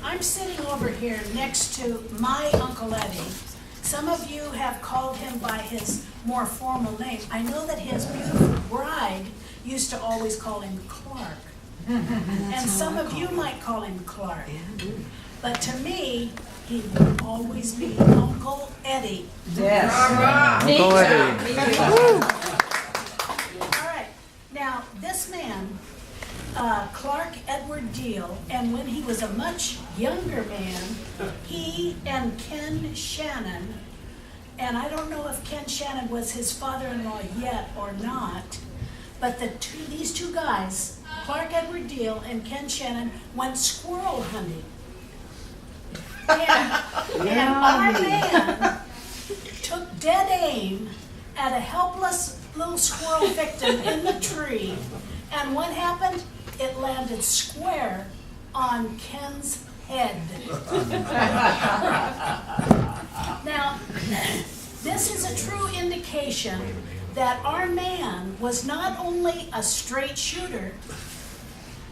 I'm sitting over here next to my Uncle Eddie. Some of you have called him by his more formal name. I know that his beautiful bride used to always call him Clark. And some of you might call him Clark. But to me, he will always be Uncle Eddie. Yes. Uncle Eddie. All right. Now, this man, Clark Edward Diehl, and when he was a much younger man, he and Ken Shannon, and I don't know if Ken Shannon was his father-in-law yet or not, but these two guys, Clark Edward Diehl and Ken Shannon, went squirrel hunting. And our man took dead aim at a helpless little squirrel victim in the tree, and what happened? It landed square on Ken's head. Now, this is a true indication that our man was not only a straight shooter,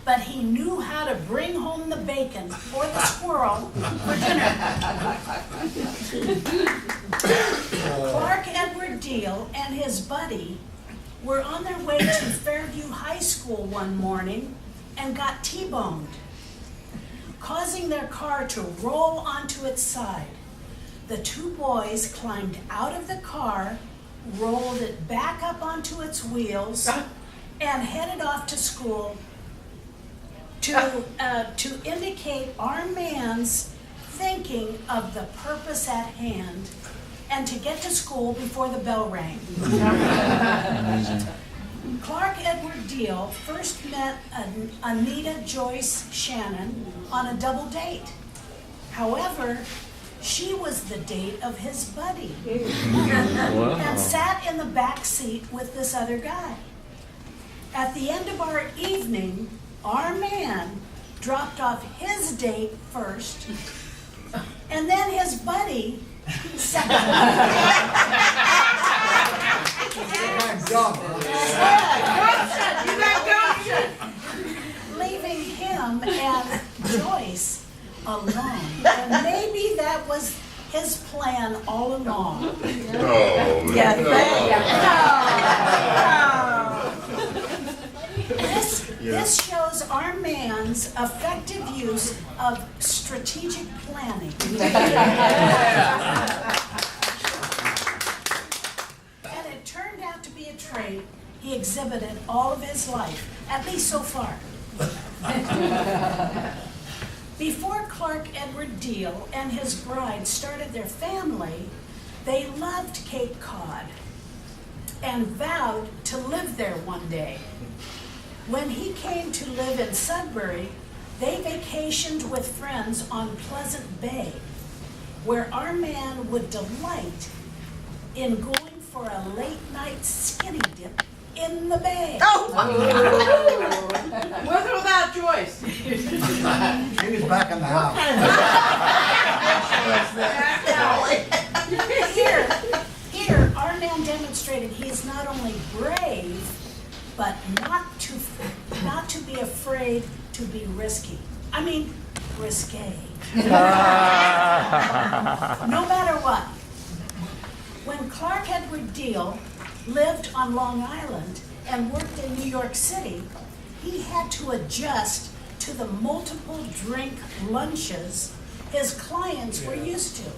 but he knew how to bring home the bacon or the squirrel for dinner. Clark Edward Diehl and his buddy were on their way to Fairview High School one morning and got T-boned, causing their car to roll onto its side. The two boys climbed out of the car, rolled it back up onto its wheels, and headed off to school to indicate our man's thinking of the purpose at hand and to get to school before the bell rang. Clark Edward Diehl first met Anita Joyce Shannon on a double date. However, she was the date of his buddy and sat in the back seat with this other guy. At the end of our evening, our man dropped off his date first, and then his buddy second. Leaving him and Joyce alone. And maybe that was his plan all along. This shows our man's effective use of strategic planning. And it turned out to be a trait he exhibited all of his life, at least so far. Before Clark Edward Diehl and his bride started their family, they loved Cape Cod and vowed to live there one day. When he came to live in Sudbury, they vacationed with friends on Pleasant Bay, where our man would delight in going for a late-night skinny dip in the bay. With or without Joyce? He was back in the house. Here, our man demonstrated he is not only brave, but not to be afraid to be risky. I mean, risque. No matter what. When Clark Edward Diehl lived on Long Island and worked in New York City, he had to adjust to the multiple drink lunches his clients were used to,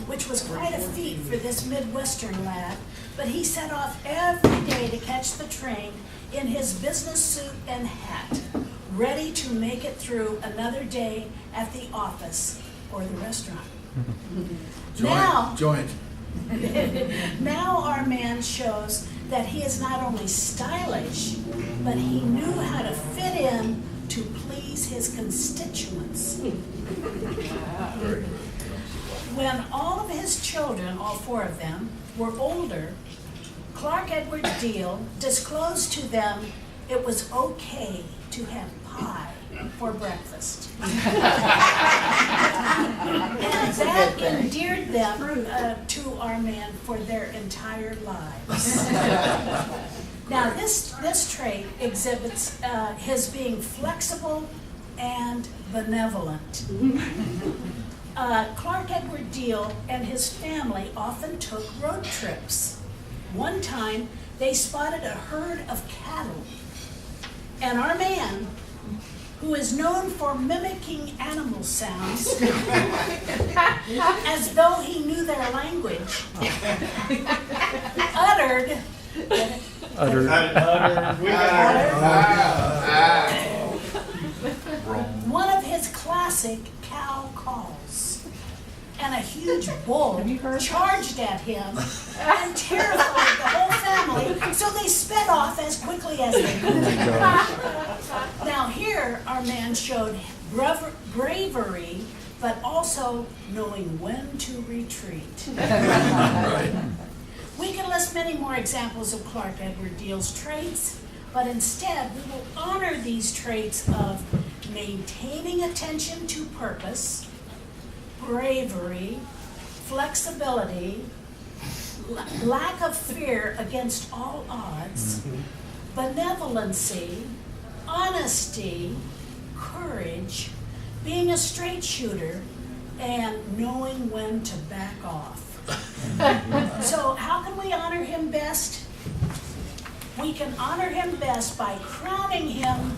which was quite a feat for this Midwestern lad, but he set off every day to catch the train in his business suit and hat, ready to make it through another day at the office or the restaurant. Joint. Now our man shows that he is not only stylish, but he knew how to fit in to please his constituents. When all of his children, all four of them, were older, Clark Edward Diehl disclosed to them it was okay to have pie for breakfast. And that endeared them to our man for their entire lives. Now this trait exhibits his being flexible and benevolent. Clark Edward Diehl and his family often took road trips. One time, they spotted a herd of cattle, and our man, who is known for mimicking animal sounds as though he knew their language, uttered one of his classic cow calls, and a huge bull charged at him and terrified the whole family, so they sped off as quickly as they could. Now here, our man showed bravery, but also knowing when to retreat. We can list many more examples of Clark Edward Diehl's traits, but instead we will honor these traits of maintaining attention to purpose, bravery, flexibility, lack of fear against all odds, benevolency, honesty, courage, being a straight shooter, and knowing when to back off. So how can we honor him best? We can honor him best by crowning him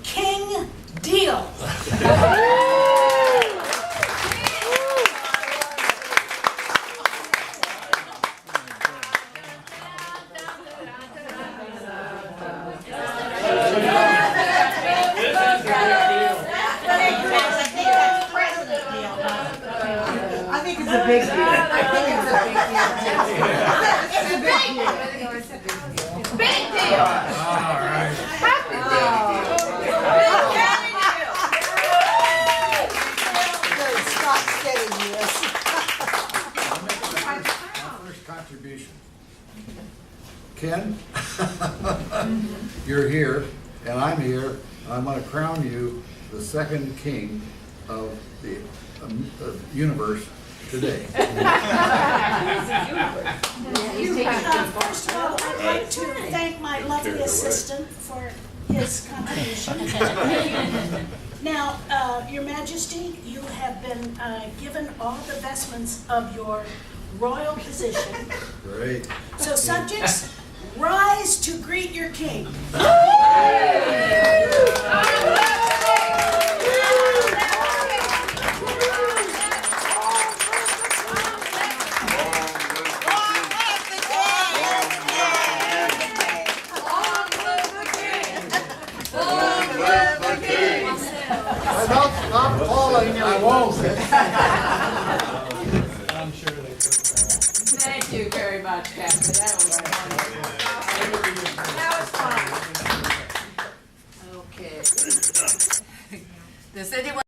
King Diehl. I think it's a big deal. It's a big deal. Big deal. All right. Happy big Stop getting this. My first contribution. Ken, you're here, and I'm here, and I'm going to crown you the second king of the universe today. First of all, I'd like to thank my lovely assistant for his contribution. Now, Your Majesty, you have been given all the vestments of your royal position. Great. So subjects, rise to greet your king. Don't stop falling, I won't. Thank you very much, Captain. That was wonderful. That was fun. Okay. Does anyone